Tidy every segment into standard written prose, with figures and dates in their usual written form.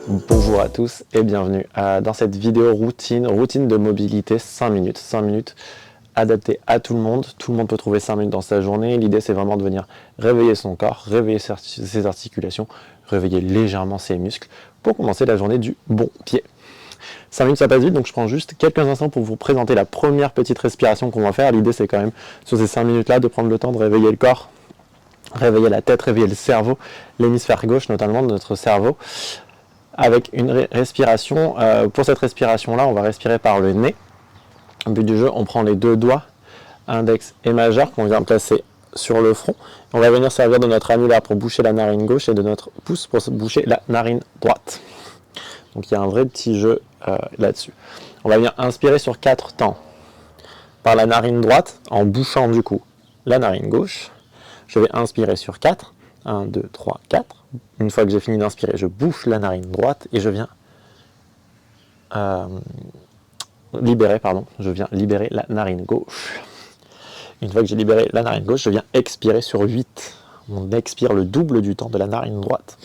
Bonjour à tous et bienvenue dans cette vidéo routine de mobilité 5 minutes. 5 minutes adaptées à tout le monde peut trouver 5 minutes dans sa journée. L'idée c'est vraiment de venir réveiller son corps, réveiller ses articulations, réveiller légèrement ses muscles pour commencer la journée du bon pied. 5 minutes ça passe vite, donc je prends juste quelques instants pour vous présenter la première petite respiration qu'on va faire. L'idée c'est quand même sur ces 5 minutes là de prendre le temps de réveiller le corps, réveiller la tête, réveiller le cerveau, l'hémisphère gauche notamment de notre cerveau, avec une respiration. Pour cette respiration-là, on va respirer par le nez. Au but du jeu, on prend les deux doigts, index et majeur, qu'on vient placer sur le front. On va venir servir de notre annulaire pour boucher la narine gauche et de notre pouce pour boucher la narine droite. Donc il y a un vrai petit jeu là-dessus. On va venir inspirer sur 4 temps. Par la narine droite, en bouchant du coup la narine gauche. Je vais inspirer sur 4. 1, 2, 3, 4. Une fois que j'ai fini d'inspirer, je bouche la narine droite et je viens libérer la narine gauche. Une fois que j'ai libéré la narine gauche, je viens expirer sur 8. On expire le double du temps de la narine droite.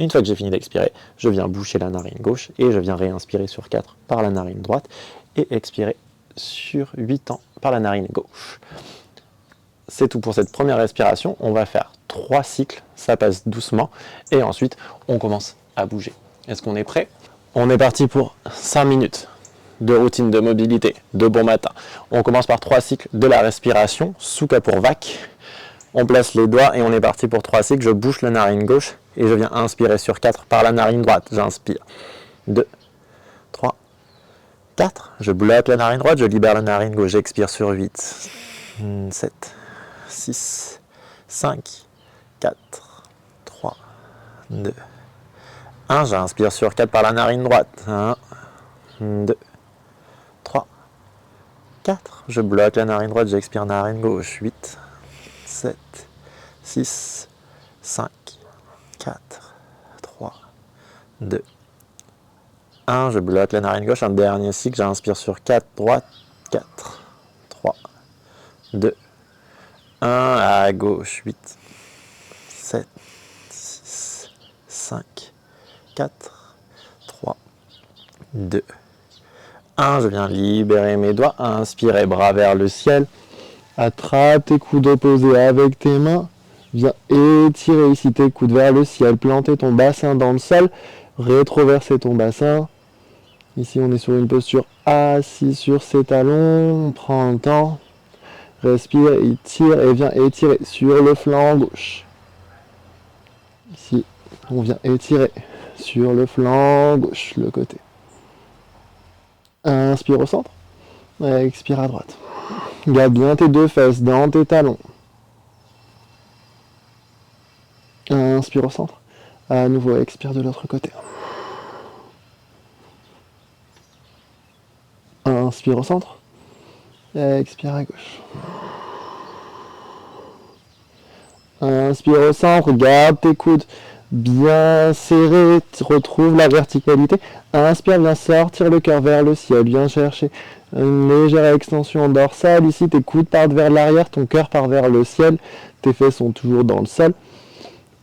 Une fois que j'ai fini d'expirer, je viens boucher la narine gauche et je viens réinspirer sur 4 par la narine droite et expirer sur 8 temps par la narine gauche. C'est tout pour cette première respiration. On va faire 3 cycles, ça passe doucement, et ensuite on commence à bouger. Est-ce qu'on est prêt? On est parti pour 5 minutes de routine de mobilité, de bon matin. On commence par 3 cycles de la respiration, Sukha pour vac. On place les doigts et on est parti pour 3 cycles. Je bouche la narine gauche et je viens inspirer sur 4 par la narine droite. J'inspire. 2, 3, 4. Je bloque la narine droite, je libère la narine gauche. J'expire sur 8, 7, 6, 5, 4, 3, 2, 1. J'inspire sur 4 par la narine droite. 1, 2, 3, 4. Je bloque la narine droite, j'expire narine gauche. 8, 7, 6, 5, 4, 3, 2, 1. Je bloque la narine gauche. Un dernier cycle, j'inspire sur 4 droite. 4, 3, 2, 1 à gauche, 8, 7, 6, 5, 4, 3, 2, 1. Je viens libérer mes doigts, inspirer, bras vers le ciel. Attrape tes coudes opposés avec tes mains. Viens étirer ici tes coudes vers le ciel, planter ton bassin dans le sol, rétroverser ton bassin. Ici on est sur une posture assis sur ses talons, on prend le temps. Respire, étire et viens étirer sur le flanc gauche. Ici, on vient étirer sur le flanc gauche, le côté. Inspire au centre, expire à droite. Garde bien tes deux fesses dans tes talons. Inspire au centre. À nouveau, expire de l'autre côté. Inspire au centre. Expire à gauche. Inspire au centre, garde tes coudes bien serrés, retrouve la verticalité. Inspire, viens sortir le cœur vers le ciel, viens chercher une légère extension dorsale. Ici, tes coudes partent vers l'arrière, ton cœur part vers le ciel, tes fesses sont toujours dans le sol.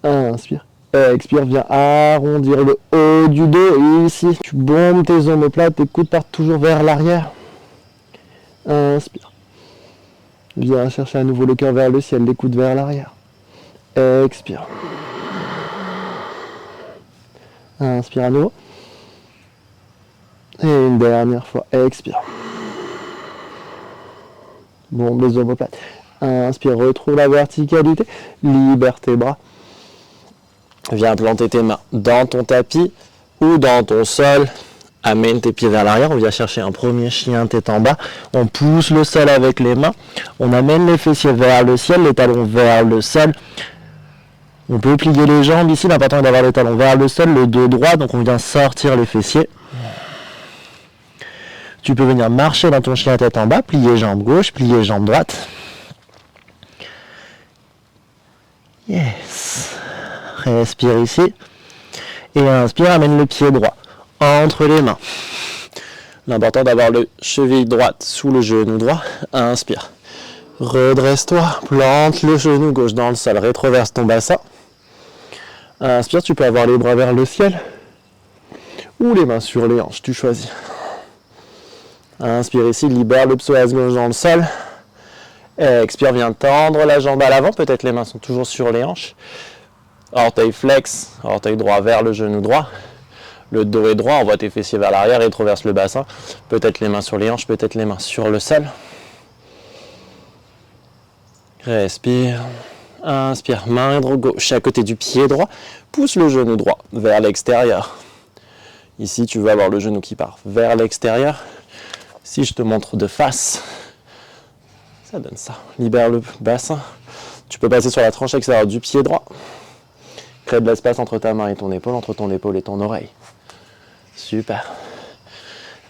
Inspire, expire, viens arrondir le haut du dos. Et ici, tu bombes tes omoplates, tes coudes partent toujours vers l'arrière. Inspire. Viens chercher à nouveau le cœur vers le ciel, les coudes vers l'arrière. Expire. Inspire à nouveau. Et une dernière fois. Expire. Bon, les omoplates. Inspire, retrouve la verticalité. Libère tes bras. Viens planter tes mains dans ton tapis ou dans ton sol. Amène tes pieds vers l'arrière, on vient chercher un premier chien tête en bas, on pousse le sol avec les mains, on amène les fessiers vers le ciel, les talons vers le sol. On peut plier les jambes ici, l'important est d'avoir les talons vers le sol, le dos droit, donc on vient sortir les fessiers. Tu peux venir marcher dans ton chien tête en bas, plier jambe gauche, plier jambe droite. Yes. Respire ici. Et inspire, amène le pied droit entre les mains. L'important d'avoir le cheville droite sous le genou droit. Inspire. Redresse-toi. Plante le genou gauche dans le sol. Rétroverse ton bassin. Inspire, tu peux avoir les bras vers le ciel ou les mains sur les hanches, tu choisis. Inspire ici, libère le psoas gauche dans le sol. Expire, viens tendre la jambe à l'avant, peut-être les mains sont toujours sur les hanches. Orteil flex, orteil droit vers le genou droit. Le dos est droit, envoie tes fessiers vers l'arrière, rétroverse le bassin. Peut-être les mains sur les hanches, peut-être les mains sur le sol. Respire. Inspire, main gauche à côté du pied droit. Pousse le genou droit vers l'extérieur. Ici, tu veux avoir le genou qui part vers l'extérieur. Si je te montre de face, ça donne ça. Libère le bassin. Tu peux passer sur la tranche extérieure du pied droit. Crée de l'espace entre ta main et ton épaule, entre ton épaule et ton oreille. Super.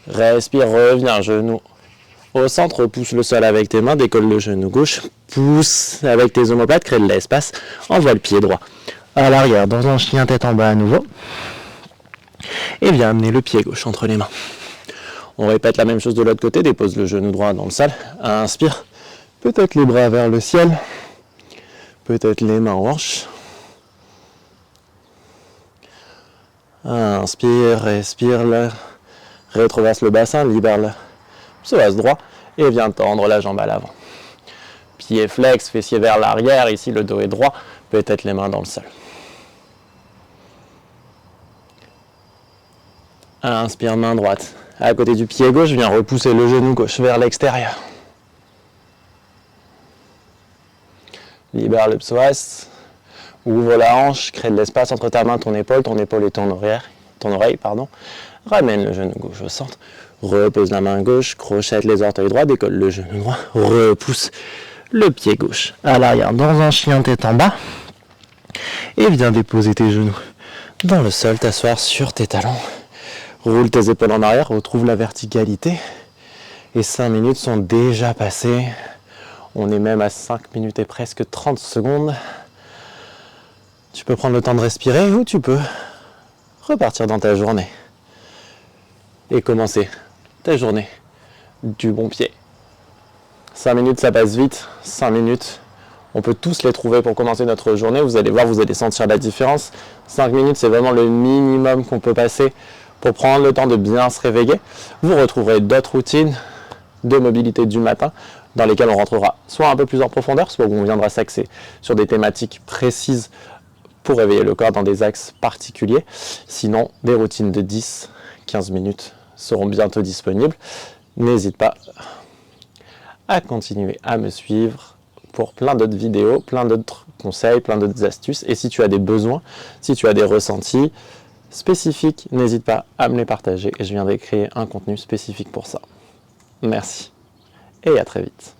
Respire, reviens, genou au centre, pousse le sol avec tes mains, décolle le genou gauche, pousse avec tes omoplates, crée de l'espace, envoie le pied droit à l'arrière dans un chien tête en bas à nouveau. Et viens amener le pied gauche entre les mains. On répète la même chose de l'autre côté, dépose le genou droit dans le sol, inspire, peut-être les bras vers le ciel, peut-être les mains aux hanches. Inspire, respire, rétroverse le bassin, libère le psoas droit et viens tendre la jambe à l'avant. Pied flex, fessier vers l'arrière, ici le dos est droit, peut-être les mains dans le sol. Inspire, main droite. À côté du pied gauche, viens repousser le genou gauche vers l'extérieur. Libère le psoas. Ouvre la hanche, crée de l'espace entre ta main, ton épaule et ton oreille. Ramène le genou gauche au centre. Repose la main gauche, crochette les orteils droits, décolle le genou droit. Repousse le pied gauche à l'arrière dans un chien tête en bas. Et viens déposer tes genoux dans le sol, t'asseoir sur tes talons. Roule tes épaules en arrière, retrouve la verticalité. Et 5 minutes sont déjà passées. On est même à 5 minutes et presque 30 secondes. Tu peux prendre le temps de respirer ou tu peux repartir dans ta journée et commencer ta journée du bon pied. 5 minutes, ça passe vite. 5 minutes, on peut tous les trouver pour commencer notre journée. Vous allez voir, vous allez sentir la différence. 5 minutes, c'est vraiment le minimum qu'on peut passer pour prendre le temps de bien se réveiller. Vous retrouverez d'autres routines de mobilité du matin dans lesquelles on rentrera soit un peu plus en profondeur, soit où on viendra s'axer sur des thématiques précises pour réveiller le corps dans des axes particuliers. Sinon, des routines de 10-15 minutes seront bientôt disponibles. N'hésite pas à continuer à me suivre pour plein d'autres vidéos, plein d'autres conseils, plein d'autres astuces. Et si tu as des besoins, si tu as des ressentis spécifiques, n'hésite pas à me les partager et je viendrai créer un contenu spécifique pour ça. Merci et à très vite.